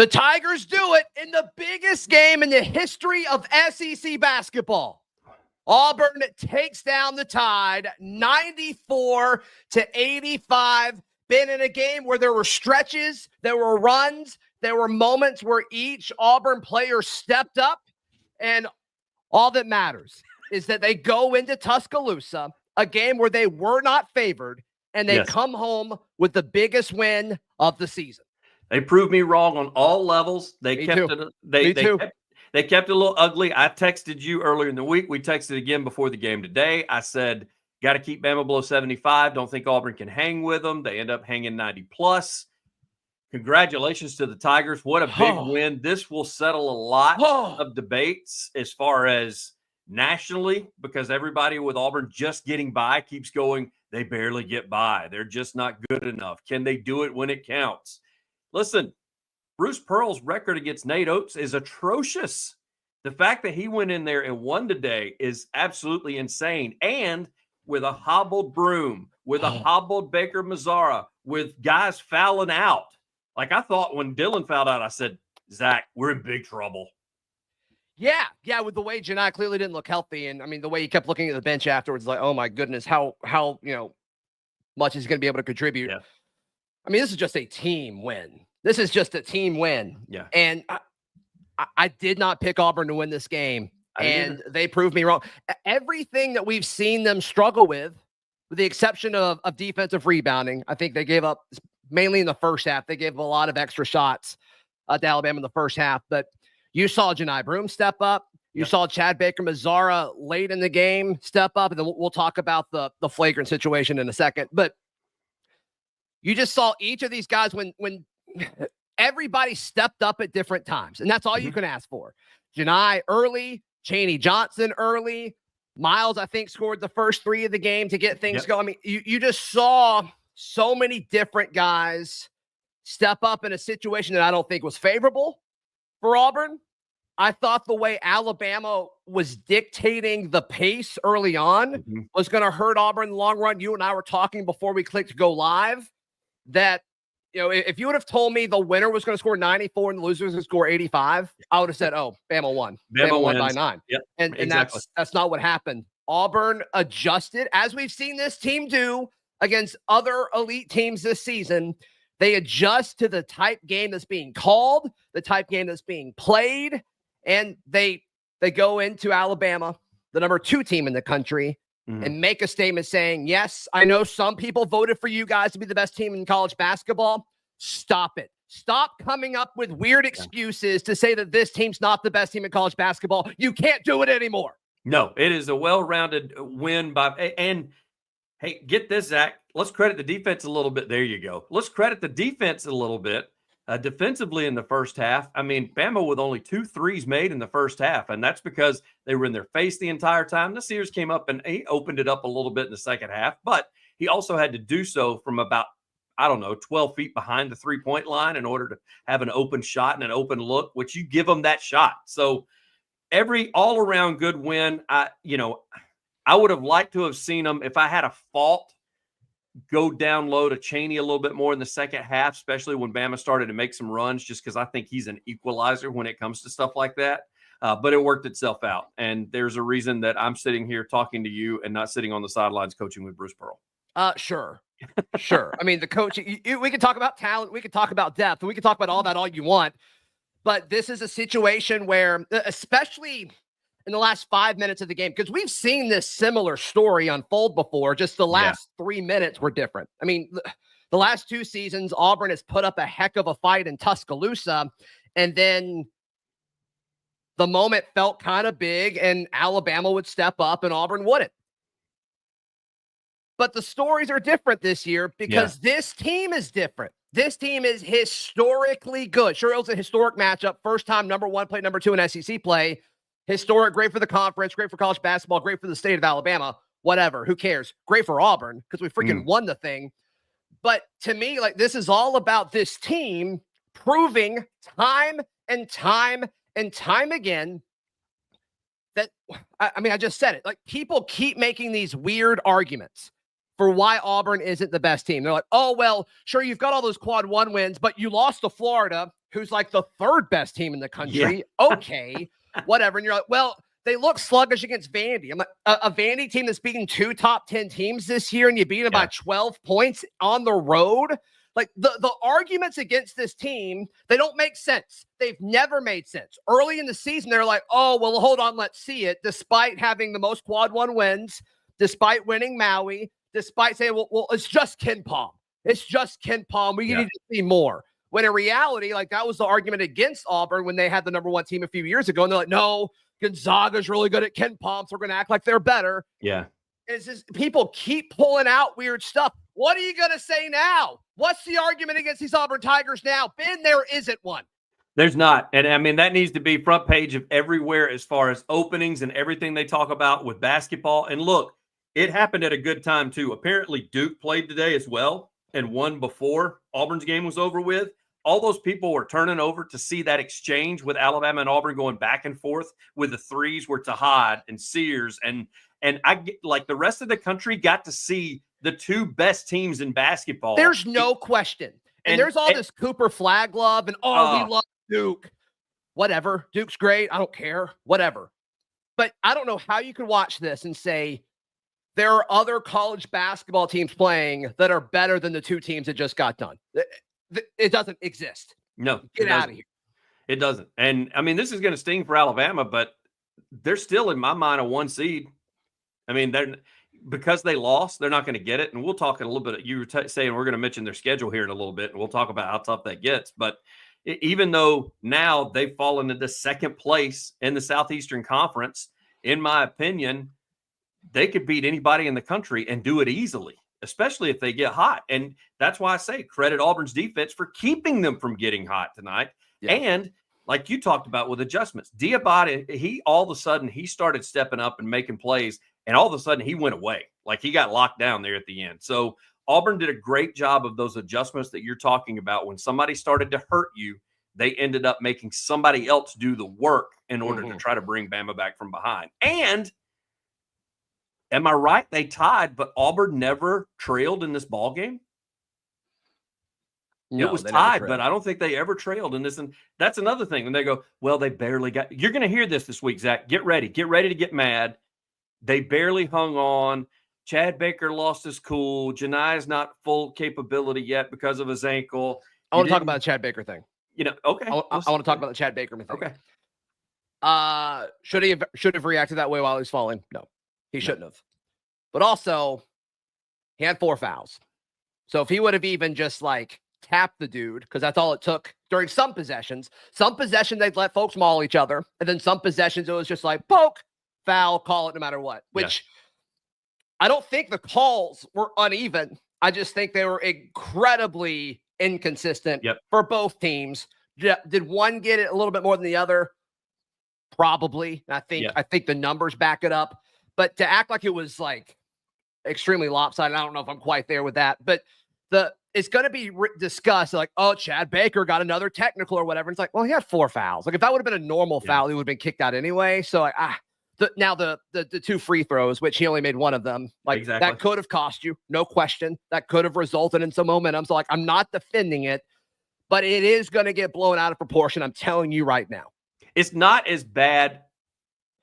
The Tigers do it in the biggest game in the history of SEC basketball. Auburn takes down the Tide 94-85. Been in a game where there were stretches, there were runs, there were moments where each Auburn player stepped up, and all that matters is that they go into Tuscaloosa, a game where they were not favored, and they come home with the biggest win of the season. They proved me wrong on all levels. They kept it. They kept it a little ugly. I texted you earlier in the week. We texted again before the game today. I said, got to keep Bama below 75. Don't think Auburn can hang with them. They end up hanging 90 plus. Congratulations to the Tigers. What a big win. This will settle a lot of debates as far as nationally, because everybody with Auburn just getting by keeps going, they barely get by. They're just not good enough. Can they do it when it counts? Listen, Bruce Pearl's record against Nate Oates is atrocious. The fact that he went in there and won today is absolutely insane. And with a hobbled Broom, with a hobbled Baker Mazzara, with guys fouling out. Like I thought when Dylan fouled out, I said, Zach, we're in big trouble. Yeah, with the way Janai clearly didn't look healthy. And I mean, the way he kept looking at the bench afterwards, like, oh my goodness, how much he's going to be able to contribute. Yeah. I mean, this is just a team win. This is just a team win. Yeah. And I did not pick Auburn to win this game. And they proved me wrong. Everything that we've seen them struggle with the exception of defensive rebounding, I think they gave up, mainly in the first half, they gave a lot of extra shots to Alabama in the first half. But you saw Janai Broom step up. You saw Chad Baker Mazzara late in the game step up. And then we'll talk about the flagrant situation in a second. But you just saw each of these guys when everybody stepped up at different times. And that's all you can ask for. Janai early, Chaney Johnson early. Miles, I think, scored the first three of the game to get things going. I mean, you just saw so many different guys step up in a situation that I don't think was favorable for Auburn. I thought the way Alabama was dictating the pace early on was going to hurt Auburn in the long run. You and I were talking before we clicked go live that, if you would have told me the winner was going to score 94 and the loser was going to score 85, I would have said, oh, Bama won. Bama won by 9. Yep, and exactly. that's not what happened. Auburn adjusted, as we've seen this team do against other elite teams this season. They adjust to the type game that's being called, the type game that's being played, and they go into Alabama, the number 2 team in the country, and make a statement saying, yes, I know some people voted for you guys to be the best team in college basketball. Stop it. Stop coming up with weird excuses to say that this team's not the best team in college basketball. You can't do it anymore. No, it is a well-rounded win and hey, get this, Zach. Let's credit the defense a little bit. There you go. Let's credit the defense a little bit. Defensively in the first half, I mean, Bama with only 2 threes made in the first half, and that's because they were in their face the entire time. The Sears came up and he opened it up a little bit in the second half, but he also had to do so from about, 12 feet behind the three-point line in order to have an open shot and an open look, which you give them that shot. So every all-around good win. I would have liked to have seen them, if I had a fault, go down low to Chaney a little bit more in the second half, especially when Bama started to make some runs, just because I think he's an equalizer when it comes to stuff like that. But it worked itself out. And there's a reason that I'm sitting here talking to you and not sitting on the sidelines coaching with Bruce Pearl. Sure. I mean, the coach, we can talk about talent. We can talk about depth. We can talk about all that all you want. But this is a situation where, especially in the last 5 minutes of the game, because we've seen this similar story unfold before, just the last 3 minutes were different. I mean, the last 2 seasons, Auburn has put up a heck of a fight in Tuscaloosa, and then the moment felt kind of big, and Alabama would step up, and Auburn wouldn't. But the stories are different this year because this team is different. This team is historically good. Sure, it was a historic matchup. First time number 1 play number 2 in SEC play. Historic, great for the conference, great for college basketball, great for the state of Alabama, whatever, who cares? Great for Auburn because we freaking won the thing. But to me, this is all about this team proving time and time and time again that, I just said it, people keep making these weird arguments for why Auburn isn't the best team. They're like, oh, well, sure, you've got all those quad one wins, but you lost to Florida, who's like the third best team in the country. Yeah. Okay, whatever. And you're like, well, they look sluggish against Vandy. I'm like, a Vandy team that's beating 2 top 10 teams this year, and you beat them by 12 points on the road. Like the arguments against this team, they don't make sense. They've never made sense. Early in the season, they're like, oh, well, hold on, let's see it. Despite having the most quad one wins, despite winning Maui, despite saying, well, it's just Ken Palm. It's just Ken Palm. We need to see more. When in reality, like that was the argument against Auburn when they had the number 1 team a few years ago. And they're like, no, Gonzaga's really good at Ken Palm, so we're going to act like they're better. Yeah. It's just people keep pulling out weird stuff. What are you going to say now? What's the argument against these Auburn Tigers now? Ben, there isn't one. There's not. And I mean, that needs to be front page of everywhere as far as openings and everything they talk about with basketball. And look, it happened at a good time too. Apparently Duke played today as well and won before Auburn's game was over with. All those people were turning over to see that exchange with Alabama and Auburn going back and forth with the threes were Tahad and Sears. And I get, like the rest of the country got to see the 2 best teams in basketball. There's no question. And there's all this Cooper flag love and, we love Duke. Whatever. Duke's great. I don't care. Whatever. But I don't know how you could watch this and say there are other college basketball teams playing that are better than the 2 teams that just got done. It doesn't exist. No. Get out of here. It doesn't. And, I mean, this is going to sting for Alabama, but they're still, in my mind, a 1 seed. I mean, because they lost, they're not going to get it. And we'll talk in a little bit. You were saying we're going to mention their schedule here in a little bit, and we'll talk about how tough that gets. But even though now they've fallen into 2nd place in the Southeastern Conference, in my opinion, they could beat anybody in the country and do it easily, especially if they get hot. And that's why I say credit Auburn's defense for keeping them from getting hot tonight. Yeah. And like you talked about with adjustments, Diabate, he all of a sudden, he started stepping up and making plays. And all of a sudden he went away. Like he got locked down there at the end. So Auburn did a great job of those adjustments that you're talking about. When somebody started to hurt you, they ended up making somebody else do the work in order to try to bring Bama back from behind. And am I right? They tied, but Auburn never trailed in this ball game. No, it was tied, but I don't think they ever trailed in this. And that's another thing. When they go, well, they barely got – you're going to hear this week, Zach. Get ready. Get ready to get mad. They barely hung on. Chad Baker lost his cool. Janai's not full capability yet because of his ankle. I want to talk about the Chad Baker thing. Okay. I want to talk about the Chad Baker thing. Okay. Should have reacted that way while he was falling? No, he shouldn't have. But also, he had 4 fouls. So if he would have even just like tapped the dude, because that's all it took during some possessions. Some possessions they'd let folks maul each other, and then some possessions it was just like poke, foul, call it no matter what. Which I don't think the calls were uneven. I just think they were incredibly inconsistent for both teams. Did one get it a little bit more than the other? Probably. I think the numbers back it up. But to act like it was like extremely lopsided, I don't know if I'm quite there with that. But it's going to be discussed like, oh, Chad Baker got another technical or whatever. And it's like, well, he had 4 fouls. Like if that would have been a normal foul, he would have been kicked out anyway. So like, now the 2 free throws, which he only made 1 of them, like that could have cost you, no question. That could have resulted in some momentum. So like, I'm not defending it, but it is going to get blown out of proportion. I'm telling you right now. It's not as bad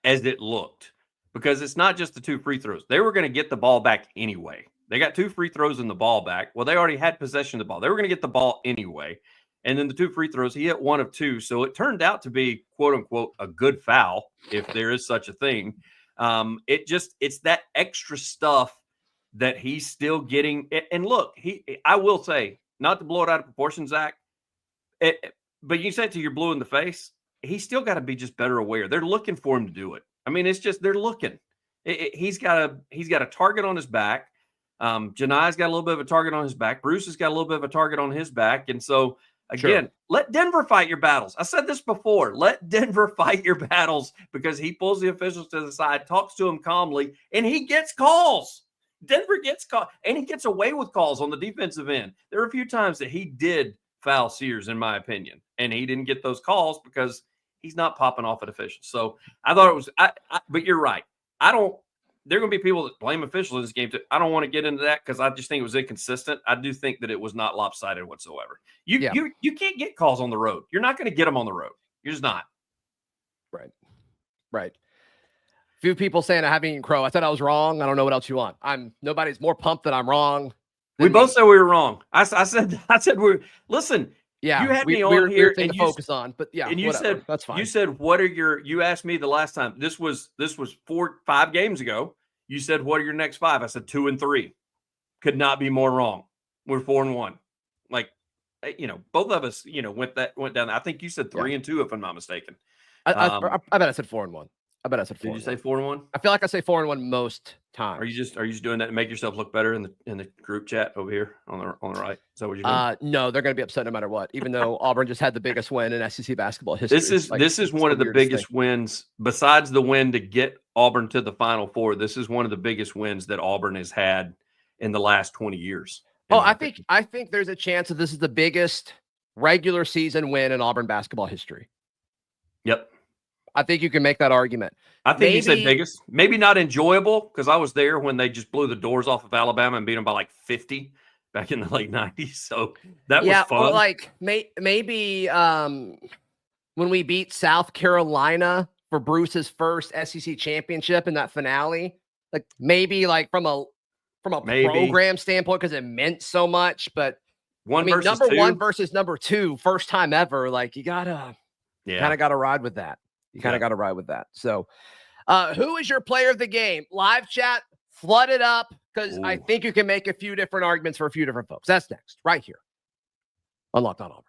as it looked because it's not just the 2 free throws. They were going to get the ball back anyway. They got 2 free throws in the ball back. Well, they already had possession of the ball. They were going to get the ball anyway. And then the 2 free throws, he hit 1 of 2. So it turned out to be, quote unquote, a good foul, if there is such a thing. It's that extra stuff that he's still getting. And look, I will say, not to blow it out of proportion, Zach, but you said to you're blue in the face. He's still got to be just better aware. They're looking for him to do it. I mean, it's just they're looking. He's got a target on his back. Janai's got a little bit of a target on his back. Bruce has got a little bit of a target on his back. And so, again, let Denver fight your battles. I said this before. Let Denver fight your battles because he pulls the officials to the side, talks to him calmly, and he gets calls. Denver gets called, and he gets away with calls on the defensive end. There were a few times that he did foul Sears, in my opinion, and he didn't get those calls because he's not popping off at officials. So I thought it was but you're right. there are going to be people that blame officials in this game. I don't want to get into that because I just think it was inconsistent. I do think that it was not lopsided whatsoever. You can't get calls on the road. You're not going to get them on the road. You're just not. Right. Few people saying I haven't eaten crow. I said I was wrong. I don't know what else you want. Nobody's more pumped that I'm wrong. We both said we were wrong. I said listen. Yeah, you had me on here and to focus on, but yeah, and you whatever. said that's fine. You said you asked me the last time. This was 4-5 games ago. You said, what are your next 5? I said 2 and 3. Could not be more wrong. We're 4-1. Like, both of us, went down. I think you said 3 and 2, if I'm not mistaken. I bet I said 4-1. I bet I said 4. Did you say 4-1? I feel like I say 4-1 most times. Are you just doing that to make yourself look better in the group chat over here on the right? Is that what you're doing? No, they're going to be upset no matter what. Even though Auburn just had the biggest win in SEC basketball history. This is one of the biggest wins besides the win to get Auburn to the Final Four. This is one of the biggest wins that Auburn has had in the last 20 years. I think there's a chance that this is the biggest regular season win in Auburn basketball history. Yep. I think you can make that argument. I think he said biggest. Maybe not enjoyable because I was there when they just blew the doors off of Alabama and beat them by like 50 back in the late 90s. So that was fun. Or like maybe when we beat South Carolina for Bruce's first SEC championship in that finale, like maybe like from a program standpoint because it meant so much. But number 1 versus number 2, first time ever. Like you kind of gotta ride with that. Got to ride with that. So, who is your player of the game? Live chat, flood it up because I think you can make a few different arguments for a few different folks. That's next, right here on Locked On Auburn.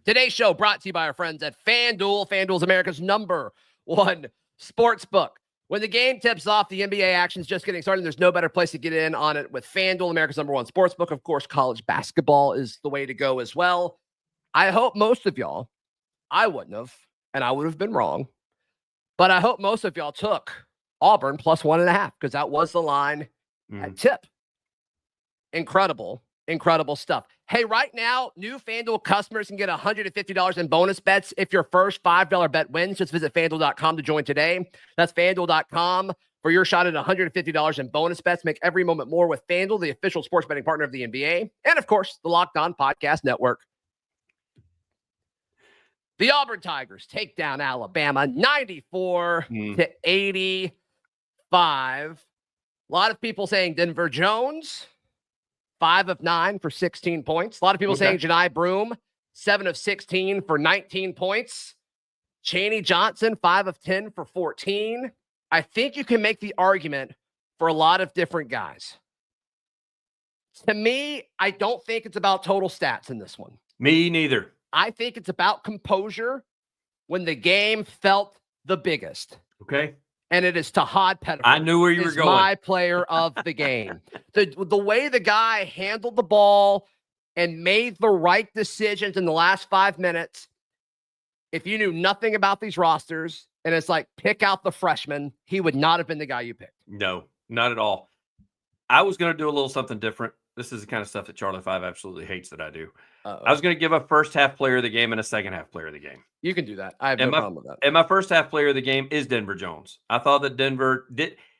Today's show brought to you by our friends at FanDuel. FanDuel is America's #1 sports book. When the game tips off, the NBA action's just getting started. There's no better place to get in on it with FanDuel, America's #1 sports book. Of course, college basketball is the way to go as well. I hope most of y'all, I wouldn't have. And I would have been wrong. But I hope most of y'all took Auburn +1.5 because that was the line at tip. Incredible stuff. Hey, right now, new FanDuel customers can get $150 in bonus bets if your first $5 bet wins. Just visit FanDuel.com to join today. That's FanDuel.com for your shot at $150 in bonus bets. Make every moment more with FanDuel, the official sports betting partner of the NBA. And, of course, the Locked On Podcast Network. The Auburn Tigers take down Alabama 94-85. A lot of people saying Denver Jones, 5 of 9 for 16 points. A lot of people saying Jani Broome, 7 of 16 for 19 points. Chaney Johnson, 5 of 10 for 14. I think you can make the argument for a lot of different guys. To me, I don't think it's about total stats in this one. Me neither. I think it's about composure when the game felt the biggest. Okay. And it is Tahad Pettiford. I knew where you were going. My player of the game. The way the guy handled the ball and made the right decisions in the last 5 minutes. If you knew nothing about these rosters and it's like pick out the freshman, he would not have been the guy you picked. No, not at all. I was going to do a little something different. This is the kind of stuff that Charlie 5 absolutely hates that I do. I was going to give a first half player of the game and a second half player of the game. You can do that. I have no problem with that. And my first half player of the game is Denver Jones. I thought that Denver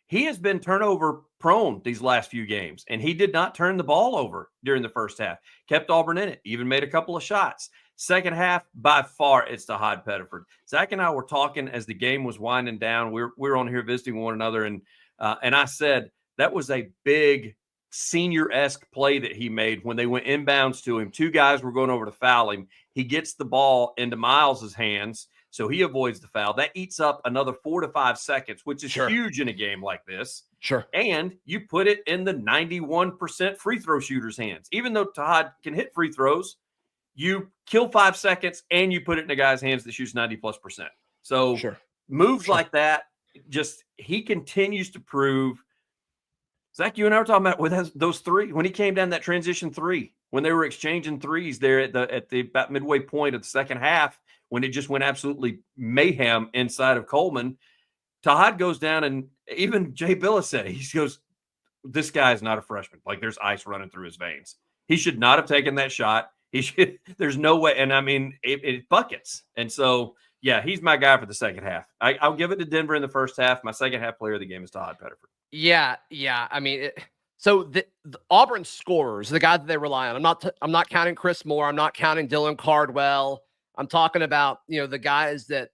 he has been turnover prone these last few games, and he did not turn the ball over during the first half. Kept Auburn in it, even made a couple of shots. Second half, by far, it's Tahad Pettiford. Zach and I were talking as the game was winding down. We're on here visiting one another, and I said that was a big senior-esque play that he made when they went inbounds to him. 2 guys were going over to foul him. He gets the ball into Miles's hands, so he avoids the foul. That eats up another 4 to 5 seconds, which is huge in a game like this. Sure. And you put it in the 91% free throw shooter's hands. Even though Tahad can hit free throws, you kill 5 seconds and you put it in a guy's hands that shoots 90+%. So moves like that, just he continues to prove. Zach, you and I were talking about with those 3 when he came down that transition 3 when they were exchanging threes there at the about midway point of the second half when it just went absolutely mayhem inside of Coleman. Tahad goes down, and even Jay Billis said he goes, "This guy is not a freshman. Like there's ice running through his veins. He should not have taken that shot. He should. There's no way." And I mean, it buckets, and so Yeah, he's my guy for the second half. I'll give it to Denver in the first half. My second half player of the game is Todd Pettiford. Yeah. I mean, so the Auburn scorers, the guys that they rely on. I'm not counting Chris Moore. I'm not counting Dylan Cardwell. I'm talking about, the guys that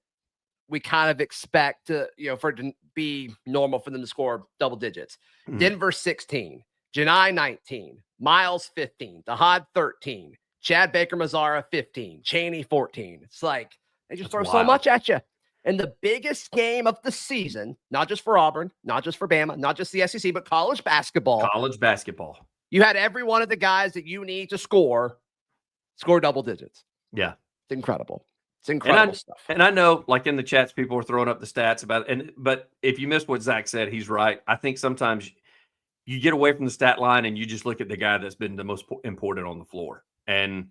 we kind of expect to, for it to be normal for them to score double digits. Denver 16, Janai 19, Miles 15, Dahad 13, Chad Baker-Mazara 15, Chaney 14. It's like they just throw so much at you. And the biggest game of the season, not just for Auburn, not just for Bama, not just the SEC, but college basketball. College basketball. You had every one of the guys that you need to score double digits. Yeah. It's incredible. It's incredible stuff. And I know, like in the chats, people are throwing up the stats about it. But if you missed what Zac said, he's right. I think sometimes you get away from the stat line and you just look at the guy that's been the most important on the floor. And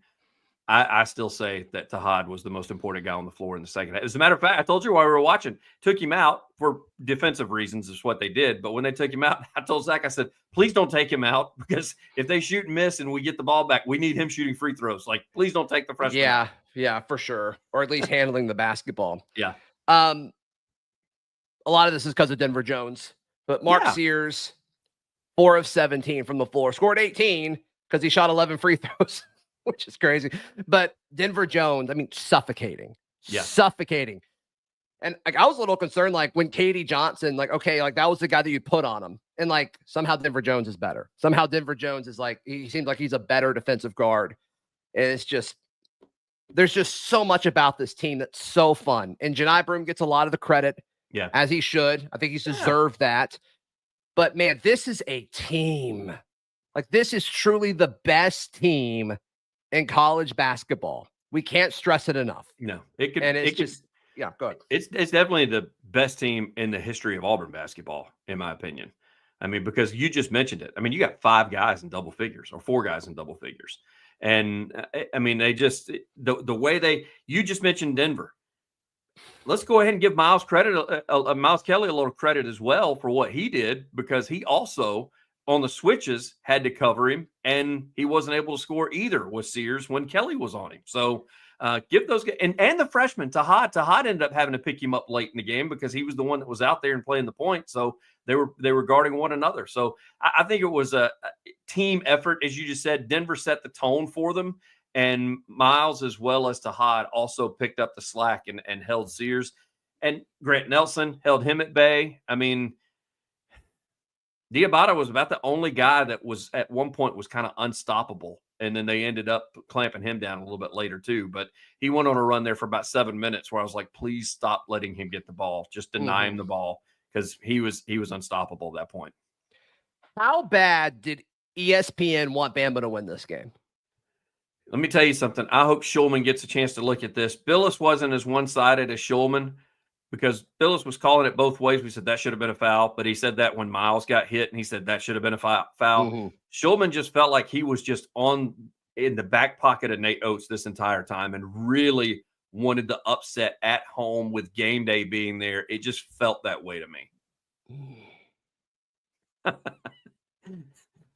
I still say that Tahad was the most important guy on the floor in the second half. As a matter of fact, I told you while we were watching, took him out for defensive reasons is what they did. But when they took him out, I told Zac, I said, please don't take him out, because if they shoot and miss and we get the ball back, we need him shooting free throws. Like, please don't take the freshman out. Yeah, for sure. Or at least handling the basketball. Yeah. A lot of this is because of Denver Jones. But Mark Sears, 4 of 17 from the floor, scored 18 because he shot 11 free throws. Which is crazy. But Denver Jones, I mean, suffocating. And like, I was a little concerned, like when Katie Johnson, like, okay, like that was the guy that you put on him. And like somehow Denver Jones is better. Somehow Denver Jones is like, he seems like he's a better defensive guard. And it's just, there's just so much about this team that's so fun. And Janai Broome gets a lot of the credit. Yeah. As he should. I think he's deserved that. But man, this is a team. Like, this is truly the best team in college basketball. We can't stress it enough. No, it could. And it's go ahead. It's definitely the best team in the history of Auburn basketball, in my opinion. I mean, because you just mentioned it. I mean, you got 5 guys in double figures or 4 guys in double figures. And I mean, they just, the way you just mentioned Denver. Let's go ahead and give Miles Kelly a little credit as well for what he did, because he also on the switches had to cover him, and he wasn't able to score either with Sears when Kelly was on him. So give those guys, and the freshman Tahad ended up having to pick him up late in the game because he was the one that was out there and playing the point. So they were guarding one another. So I think it was a team effort. As you just said, Denver set the tone for them, and Miles as well as Tahad also picked up the slack and held Sears, and Grant Nelson held him at bay. I mean, Diabata was about the only guy that was at one point was kind of unstoppable. And then they ended up clamping him down a little bit later too. But he went on a run there for about 7 minutes where I was like, please stop letting him get the ball. Just deny him the ball, because he was unstoppable at that point. How bad did ESPN want Bama to win this game? Let me tell you something. I hope Shulman gets a chance to look at this. Billis wasn't as one-sided as Shulman, because Billis was calling it both ways. We said that should have been a foul, but he said that when Miles got hit, and he said that should have been a foul. Shulman just felt like he was just in the back pocket of Nate Oates this entire time, and really wanted the upset at home with game day being there. It just felt that way to me.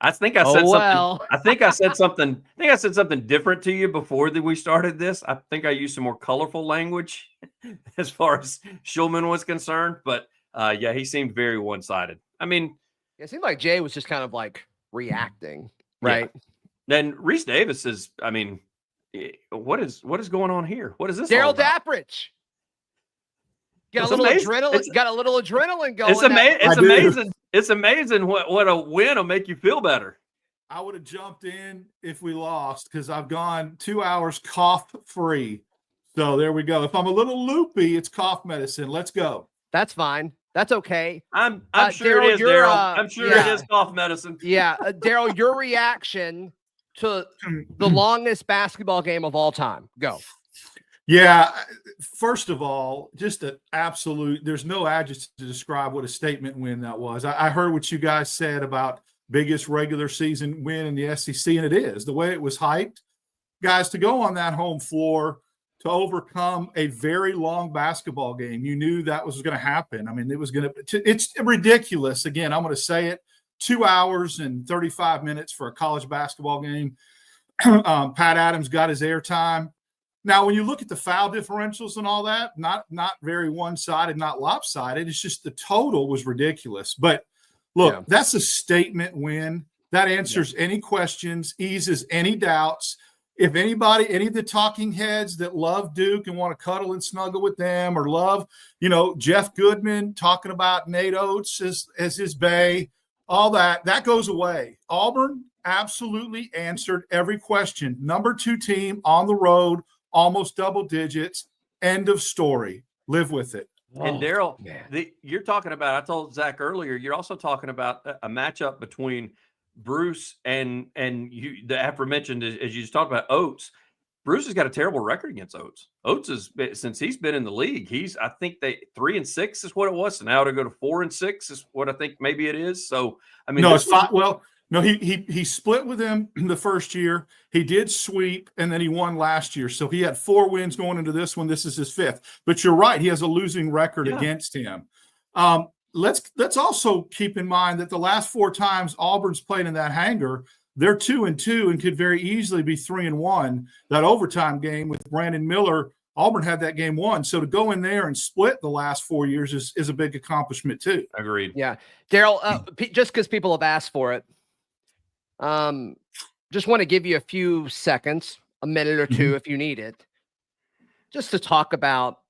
I think I said something. I think I said something different to you before we started this. I think I used some more colorful language as far as Shulman was concerned. But yeah, he seemed very one-sided. I mean, it seemed like Jay was just kind of like reacting, right? Yeah. Then Reese Davis is. I mean, what is going on here? What is this? Daryl Dapprich. Got a little adrenaline going. It's amazing. It's amazing what a win will make you feel better. I would have jumped in if we lost, because I've gone 2 hours cough free. So there we go. If I'm a little loopy, it's cough medicine. Let's go. That's fine. That's okay. I'm sure it is, Daryl. I'm sure it is cough medicine. Yeah, Daryl, your reaction to the longest basketball game of all time. Go. Yeah, first of all, just an absolute, there's no adjective to describe what a statement win that was. I heard what you guys said about biggest regular season win in the SEC, and it is. The way it was hyped, guys, to go on that home floor, to overcome a very long basketball game, you knew that was going to happen. I mean, it was going to, it's ridiculous. Again, I'm going to say it, 2 hours and 35 minutes for a college basketball game. Pat Adams got his airtime. Now, when you look at the foul differentials and all that, not very one-sided, not lopsided. It's just the total was ridiculous. But look, that's a statement win. That answers any questions, eases any doubts. If anybody, any of the talking heads that love Duke and want to cuddle and snuggle with them, or love, Jeff Goodman talking about Nate Oates as his bae, all that goes away. Auburn absolutely answered every question. Number 2 team on the road, almost double digits. End of story. Live with it. And Daryl, you're talking about, I told Zach earlier, you're also talking about a matchup between Bruce and you, the aforementioned, as you just talked about, Oates. Bruce has got a terrible record against Oates. Oates is, since he's been in the league, I think 3-6 is what it was. So now to go to 4-6 is what I think maybe it is. So I mean, no, it's fine. Well, no, he split with him the first year. He did sweep, and then he won last year. So he had 4 wins going into this one. This is his 5th. But you're right; he has a losing record against him. Let's also keep in mind that the last 4 times Auburn's played in that hangar, they're 2-2 and could very easily be 3-1. That overtime game with Brandon Miller, Auburn had that game won. So to go in there and split the last 4 years is a big accomplishment too. Agreed. Yeah, Daryl. Just because people have asked for it, just want to give you a few seconds, a minute or two, if you need it, just to talk about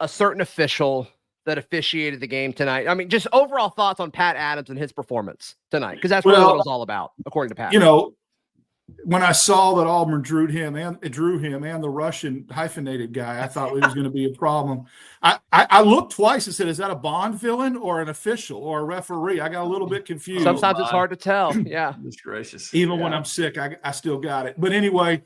a certain official that officiated the game tonight. I mean, just overall thoughts on Pat Adams and his performance tonight, because that's really what it was all about, according to Pat. When I saw that Auburn drew him and the Russian hyphenated guy, I thought it was going to be a problem. I looked twice and said, is that a Bond villain or an official or a referee? I got a little bit confused. Sometimes it's hard to tell. Yeah. Goodness gracious. Even when I'm sick, I still got it. But anyway,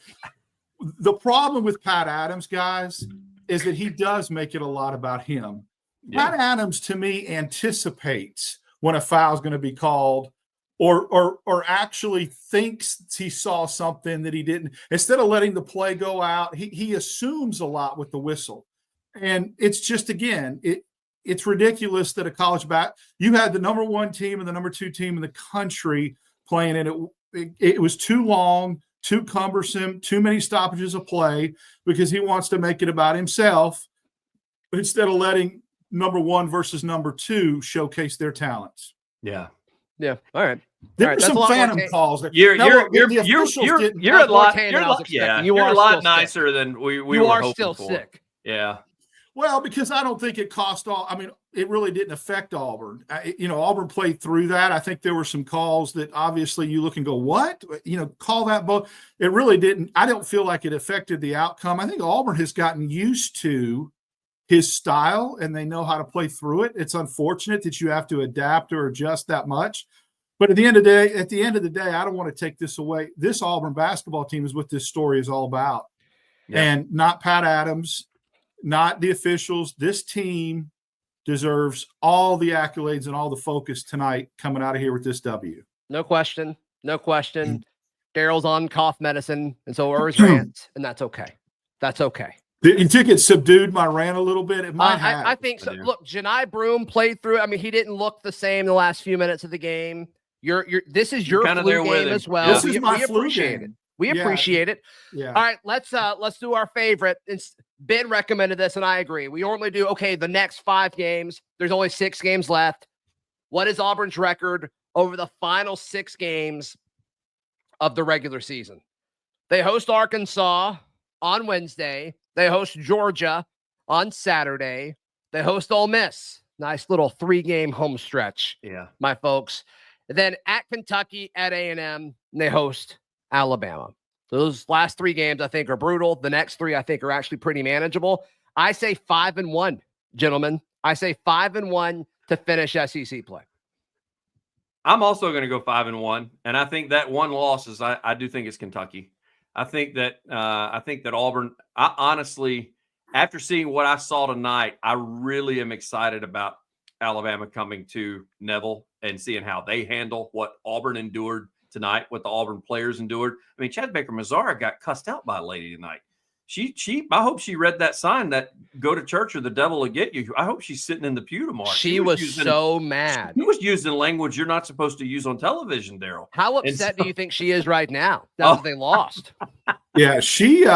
the problem with Pat Adams, guys, is that he does make it a lot about him. Yeah. Pat Adams, to me, anticipates when a foul is going to be called, or actually thinks he saw something that he didn't. Instead of letting the play go out, he assumes a lot with the whistle. And it's just, again, it's ridiculous that a college you had the number 1 team and the number 2 team in the country playing, and it was too long, too cumbersome, too many stoppages of play, because he wants to make it about himself instead of letting number 1 versus number 2 showcase their talents. Yeah. Yeah. All right. There were some phantom calls. You're a lot nicer than we were hoping still for. Sick. Yeah. Well, because I don't think it cost all. I mean, it really didn't affect Auburn. Auburn played through that. I think there were some calls that obviously you look and go, what? Call that both. It really didn't. I don't feel like it affected the outcome. I think Auburn has gotten used to his style and they know how to play through it. It's unfortunate that you have to adapt or adjust that much. But at the end of the day, I don't want to take this away. This Auburn basketball team is what this story is all about. Yeah. And not Pat Adams, not the officials. This team deserves all the accolades and all the focus tonight coming out of here with this W. No question. No question. Daryl's on cough medicine, and so are his rants, and that's okay. That's okay. You think it subdued my rant a little bit? It might have. I think so. Look, Janai Broome played through. I mean, he didn't look the same the last few minutes of the game. This is your flu game as well. Yeah. This is my flu appreciate game. it. We appreciate it. Yeah. All right, let's do our favorite. Ben recommended this, and I agree. We normally do the next 5 games. There's only 6 games left. What is Auburn's record over the final 6 games of the regular season? They host Arkansas on Wednesday. They host Georgia on Saturday. They host Ole Miss. Nice little 3-game home stretch. Yeah, my folks. And then at Kentucky, at A&M, and they host Alabama. Those last 3 games, I think, are brutal. The next 3, I think, are actually pretty manageable. I say 5-1, gentlemen. I say 5-1 to finish SEC play. I'm also going to go 5-1, and I think that one loss is I do think it's Kentucky. I think that Auburn. I honestly, after seeing what I saw tonight, I really am excited about Alabama coming to Neville and seeing how they handle what Auburn endured tonight, what the Auburn players endured. I mean, Chad Baker-Mazara got cussed out by a lady tonight. I hope she read that sign that go to church or the devil will get you. I hope she's sitting in the pew tomorrow. She was so mad. She was using language you're not supposed to use on television, Daryl. How upset do you think she is right now? That's what they lost. Yeah, she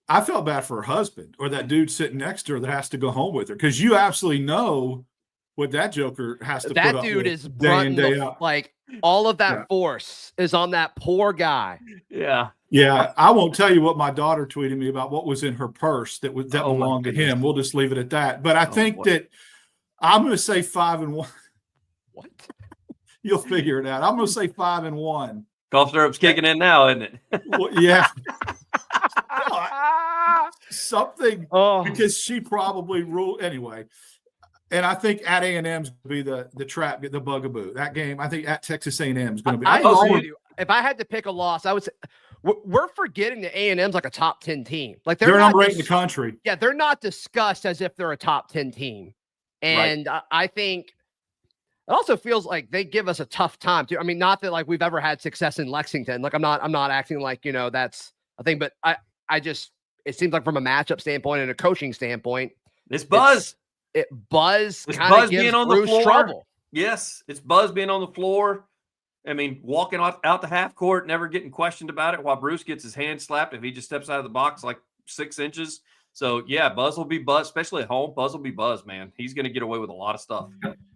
I felt bad for her husband or that dude sitting next to her that has to go home with her, because you absolutely know what that joker has to put That up dude with is day in, day out. like all of that Yeah. force is on that poor guy. Yeah. Yeah, I won't tell you what my daughter tweeted me about what was in her purse that Oh, my belonged to goodness. him. We'll just leave it at that. But I think boy. that I'm going to say 5-1. What? You'll figure it out. I'm going to say 5-1. Cough syrup's kicking in now, isn't it? Well, yeah. Something because she probably ruled anyway. And I think at A&M's going to be the trap, the bugaboo. That game, I think at Texas A&M is going to be. I agree with you. If I had to pick a loss, I would say we're forgetting that A&M's like a top 10 team. Like they're number 8 in the country. Yeah, they're not discussed as if they're a top 10 team. And right. I think it also feels like they give us a tough time too. I mean, not that like we've ever had success in Lexington. Like I'm not acting like, that's a thing, but I just, it seems like from a matchup standpoint and a coaching standpoint, it's Buzz. Buzz kind of gives being on Bruce the floor. Trouble. Yes, it's Buzz being on the floor. I mean, walking out the half court, never getting questioned about it, while Bruce gets his hand slapped if he just steps out of the box like 6 inches. So, yeah, Buzz will be Buzz, especially at home. Buzz will be Buzz, man. He's going to get away with a lot of stuff.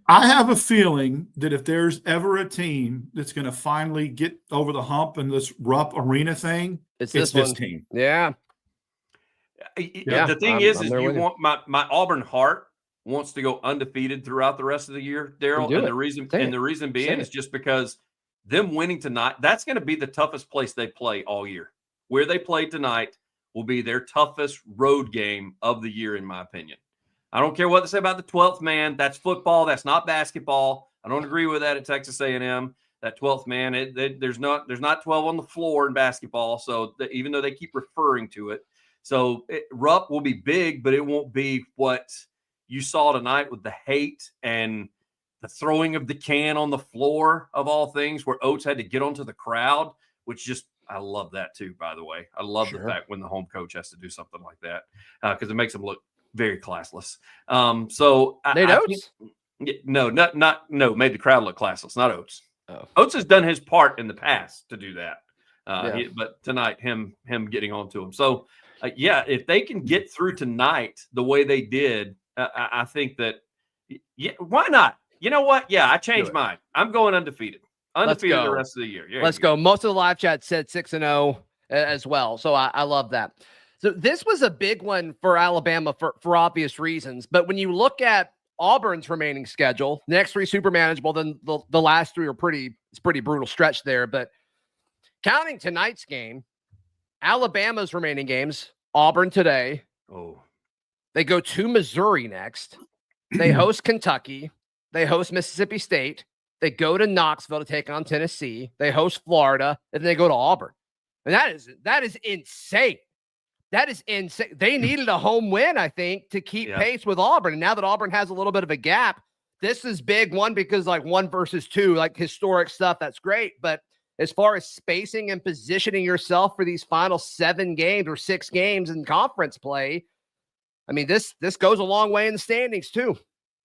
I have a feeling that if there's ever a team that's going to finally get over the hump in this Rupp Arena thing, it's this team. Yeah. The thing is you want my Auburn heart wants to go undefeated throughout the rest of the year, Daryl. And the reason being is just because them winning tonight, that's going to be the toughest place they play all year. Where they play tonight will be their toughest road game of the year, in my opinion. I don't care what they say about the 12th man. That's football. That's not basketball. I don't agree with that at Texas A&M. That 12th man, there's not 12 on the floor in basketball. So even though they keep referring to it, so Rupp will be big, but it won't be what you saw tonight with the hate and the throwing of the can on the floor of all things, where Oates had to get onto the crowd, which just, I love that too, by the way. I love the fact when the home coach has to do something like that because it makes them look very classless. Oates? Made the crowd look classless, not Oates. Oh. Oates has done his part in the past to do that. But tonight, him getting onto him. So, if they can get through tonight the way they did, I think that, why not? You know what? Yeah, I changed mine. I'm going undefeated. Undefeated the rest of the year. Let's go. Most of the live chat said 6-0 as well. So I love that. So this was a big one for Alabama for obvious reasons. But when you look at Auburn's remaining schedule, the next 3 super manageable, then the last 3 are pretty brutal stretch there. But counting tonight's game, Alabama's remaining games, Auburn today. Oh. They go to Missouri next. They host Kentucky. They host Mississippi State. They go to Knoxville to take on Tennessee. They host Florida, and they go to Auburn. And that is insane. That is insane. They needed a home win, I think, to keep pace with Auburn. And now that Auburn has a little bit of a gap, this is big one because like 1 versus 2, like historic stuff. That's great. But as far as spacing and positioning yourself for these final 7 games or 6 games in conference play, I mean, this goes a long way in the standings too.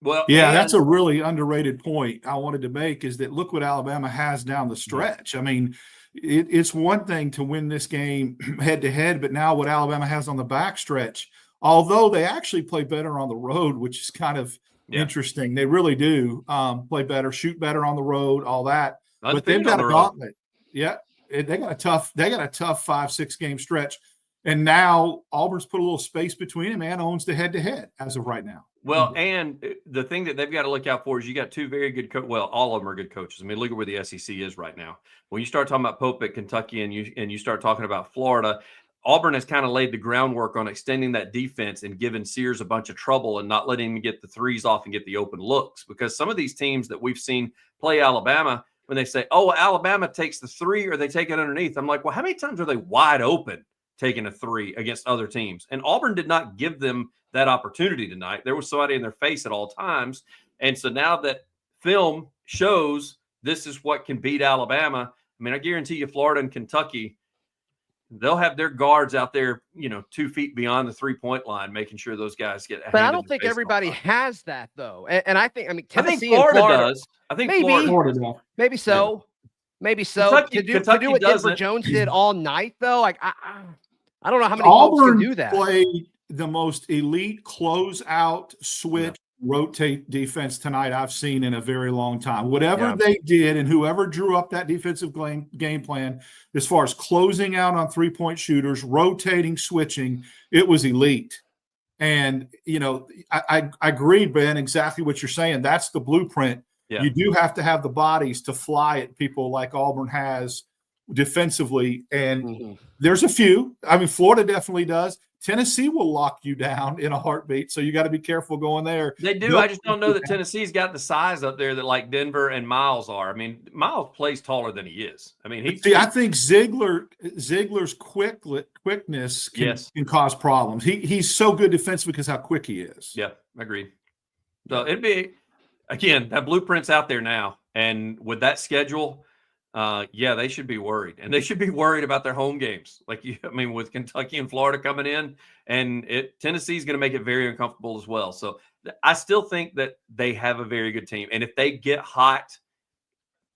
Well, yeah, that's a really underrated point I wanted to make, is that look what Alabama has down the stretch. I mean, it's one thing to win this game head to head, but now what Alabama has on the back stretch, although they actually play better on the road, which is kind of interesting. They really do play better, shoot better on the road, all that. But they've got a gauntlet. Yeah, they got a tough 5-6 game stretch. And now Auburn's put a little space between them and owns the head-to-head as of right now. Well, and the thing that they've got to look out for is you got 2 very good all of them are good coaches. I mean, look at where the SEC is right now. When you start talking about Pope at Kentucky and you start talking about Florida, Auburn has kind of laid the groundwork on extending that defense and giving Sears a bunch of trouble and not letting him get the threes off and get the open looks. Because some of these teams that we've seen play Alabama, when they say, oh, Alabama takes the 3 or they take it underneath, I'm like, well, how many times are they wide open taking a 3 against other teams? And Auburn did not give them that opportunity tonight. There was somebody in their face at all times. And so now that film shows this is what can beat Alabama, I mean, I guarantee you Florida and Kentucky, they'll have their guards out there, 2 feet beyond the 3-point line, making sure those guys get. But I don't think everybody has that, though. And I think, Tennessee Florida and Florida does. I think Florida does. Maybe so. Yeah. Maybe so. Kentucky to do what Denver Jones did all night, though, like I don't know how many folks can Auburn do that. played the most elite closeout switch rotate defense tonight I've seen in a very long time. Whatever they did and whoever drew up that defensive game plan as far as closing out on three-point shooters, rotating, switching, it was elite. And, you know, I agree, Ben, exactly what you're saying. That's the blueprint. Yeah. You do have to have the bodies to fly at people like Auburn has defensively. And there's a few. I mean, Florida definitely does. Tennessee will lock you down in a heartbeat, so you got to be careful going there. They do. I just don't know that Tennessee's got the size up there that like Denver and Miles are. I mean, Miles plays taller than he is. I mean, I think Ziegler's quickness can cause problems. He's so good defensively because how quick he is. Yeah, I agree. So it'd be, again, that blueprint's out there now, and with that schedule, they should be worried, and they should be worried about their home games. With Kentucky and Florida coming in, and Tennessee's going to make it very uncomfortable as well. So I still think that they have a very good team, and if they get hot,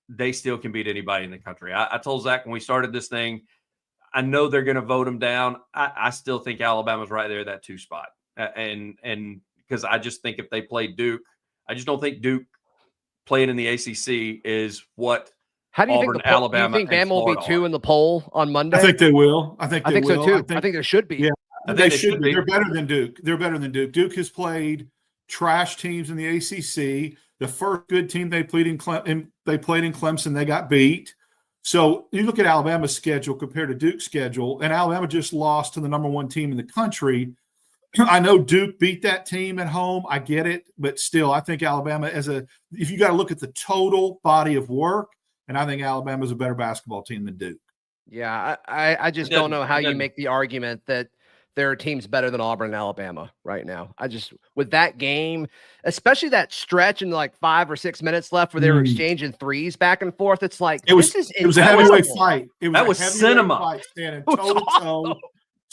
they still can beat anybody in the country. I told Zach when we started this thing, I know they're going to vote them down. I still think Alabama's right there at that 2 spot, and because I just think if they play Duke, I just don't think Duke playing in the ACC is what. How do you Auburn, think Alabama, do you think Bama will be 2 in the poll on Monday? I think they will. I think so too. I think there should be. Yeah, they should be. They're better than Duke. Duke has played trash teams in the ACC. The first good team they played in Clemson, they got beat. So you look at Alabama's schedule compared to Duke's schedule, and Alabama just lost to the number 1 team in the country. I know Duke beat that team at home. I get it, but still, I think Alabama if you got to look at the total body of work. And I think Alabama's a better basketball team than Duke. Yeah, I just don't know how you make the argument that there are teams better than Auburn and Alabama right now. With that game, especially that stretch in like 5 or 6 minutes left where they were exchanging threes back and forth, it's like it was a heavyweight fight. That was cinema. Fight, standing toe to toe.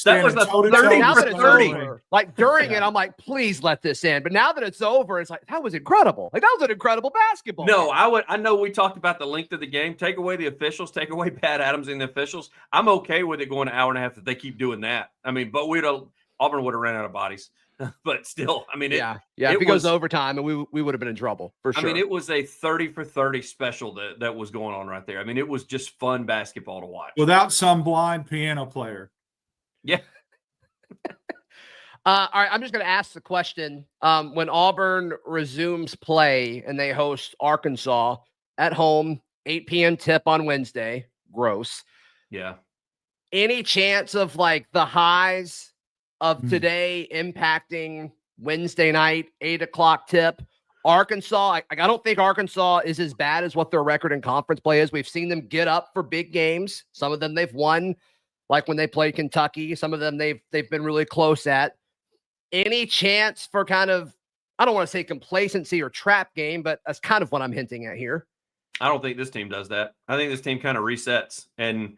That was the 30 now that it's 30. Over, like during it, I'm like, please let this end. But now that it's over, it's like that was incredible. Like that was an incredible basketball. No, I know we talked about the length of the game. Take away the officials, take away Pat Adams and the officials. I'm okay with it going an hour and a half if they keep doing that. I mean, but Auburn would have ran out of bodies. But still, I mean, if it goes to overtime, and we would have been in trouble for sure. I mean, it was a 30 for 30 special that was going on right there. I mean, it was just fun basketball to watch without some blind piano player. Yeah. All right, I'm just going to ask the question. When Auburn resumes play and they host Arkansas at home, 8 p.m. tip on Wednesday, gross. Yeah. Any chance of like the highs of today impacting Wednesday night, 8 o'clock tip? Arkansas, I don't think Arkansas is as bad as what their record in conference play is. We've seen them get up for big games. Some of them they've won. Like when they played Kentucky, some of them they've been really close at. Any chance for kind of, I don't want to say complacency or trap game, but that's kind of what I'm hinting at here. I don't think this team does that. I think this team kind of resets. And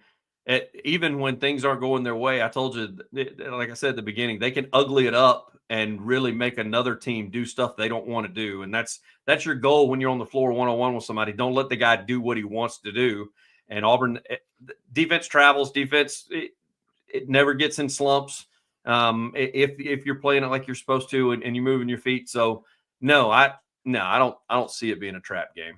even when things aren't going their way, I told you, like I said at the beginning, they can ugly it up and really make another team do stuff they don't want to do. And that's your goal when you're on the floor one-on-one with somebody. Don't let the guy do what he wants to do. And Auburn defense travels. Defense it never gets in slumps if you're playing it like you're supposed to and you're moving your feet. So I don't see it being a trap game.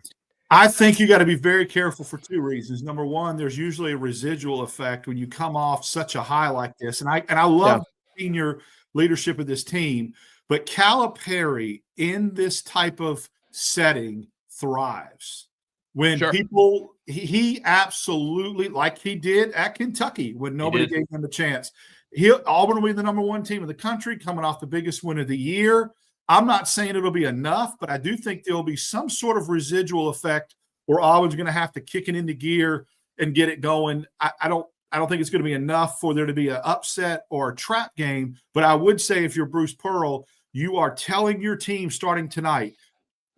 I think you got to be very careful for 2 reasons. Number one, there's usually a residual effect when you come off such a high like this. And I love the senior leadership of this team, but Calipari in this type of setting thrives. When people, he absolutely, like he did at Kentucky when nobody gave him a chance. Auburn will be the number 1 team in the country coming off the biggest win of the year. I'm not saying it'll be enough, but I do think there'll be some sort of residual effect where Auburn's going to have to kick it into gear and get it going. I don't think it's going to be enough for there to be an upset or a trap game, but I would say if you're Bruce Pearl, you are telling your team starting tonight,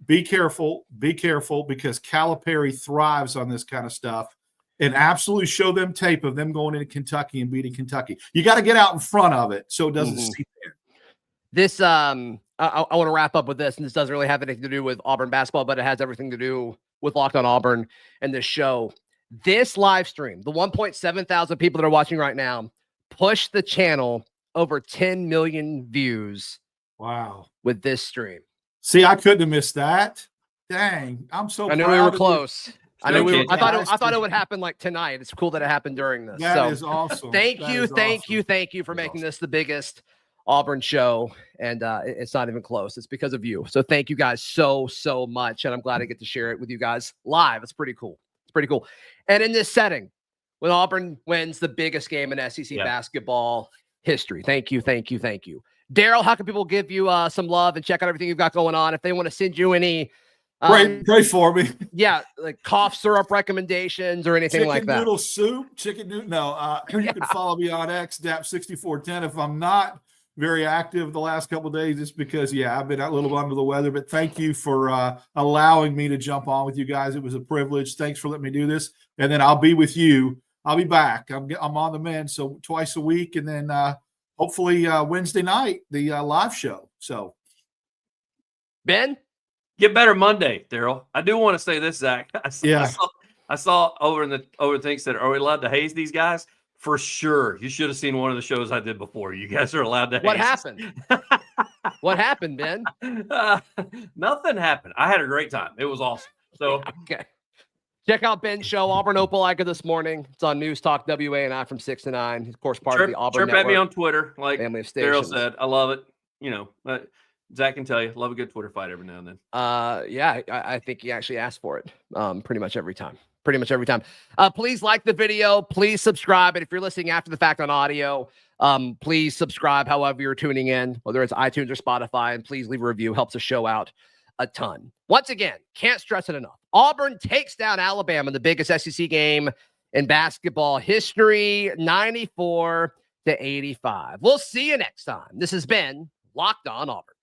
be careful, because Calipari thrives on this kind of stuff, and absolutely show them tape of them going into Kentucky and beating Kentucky. You got to get out in front of it so it doesn't seep there. This, I want to wrap up with this, and this doesn't really have anything to do with Auburn basketball, but it has everything to do with Locked On Auburn and this show. This live stream, the 1.7 thousand people that are watching right now, pushed the channel over 10 million views. Wow. With this stream. See, I couldn't have missed that. Dang. I'm so I knew proud we were of you. close. I thought it would happen happen like tonight. It's cool that it happened during this. That is awesome. Thank you for making this the biggest Auburn show. And it's not even close. It's because of you. So thank you guys so much. And I'm glad I get to share it with you guys live. It's pretty cool. And in this setting, when Auburn wins the biggest game in SEC basketball history. Thank you. Daryl, how can people give you some love and check out everything you've got going on? If they want to send you any pray for me. Yeah, like cough syrup recommendations or anything like that. Chicken noodle. No, you can follow me on X, DAP6410. If I'm not very active the last couple of days, it's because, I've been a little under the weather. But thank you for allowing me to jump on with you guys. It was a privilege. Thanks for letting me do this. And then I'll be with you. I'll be back. I'm on the mend, so twice a week. And then hopefully Wednesday night, the live show. So, Ben? Get better Monday, Daryl. I do want to say this, Zach. I saw over things that, are we allowed to haze these guys? For sure. You should have seen one of the shows I did before. You guys are allowed to haze. What happened? What happened, Ben? Nothing happened. I had a great time. It was awesome. So okay. Check out Ben's show, Auburn Opelika This Morning. It's on News Talk WANI from 6 to 9. Of course, part of the Auburn Network. Chirp at me on Twitter, like family of stations. Daryl said. I love it. Zach can tell you, love a good Twitter fight every now and then. I think he actually asked for it pretty much every time. Please like the video. Please subscribe. And if you're listening after the fact on audio, please subscribe however you're tuning in, whether it's iTunes or Spotify. And please leave a review. Helps the show out a ton. Once again, can't stress it enough. Auburn takes down Alabama in the biggest SEC game in basketball history, 94-85. We'll see you next time. This has been Locked On Auburn.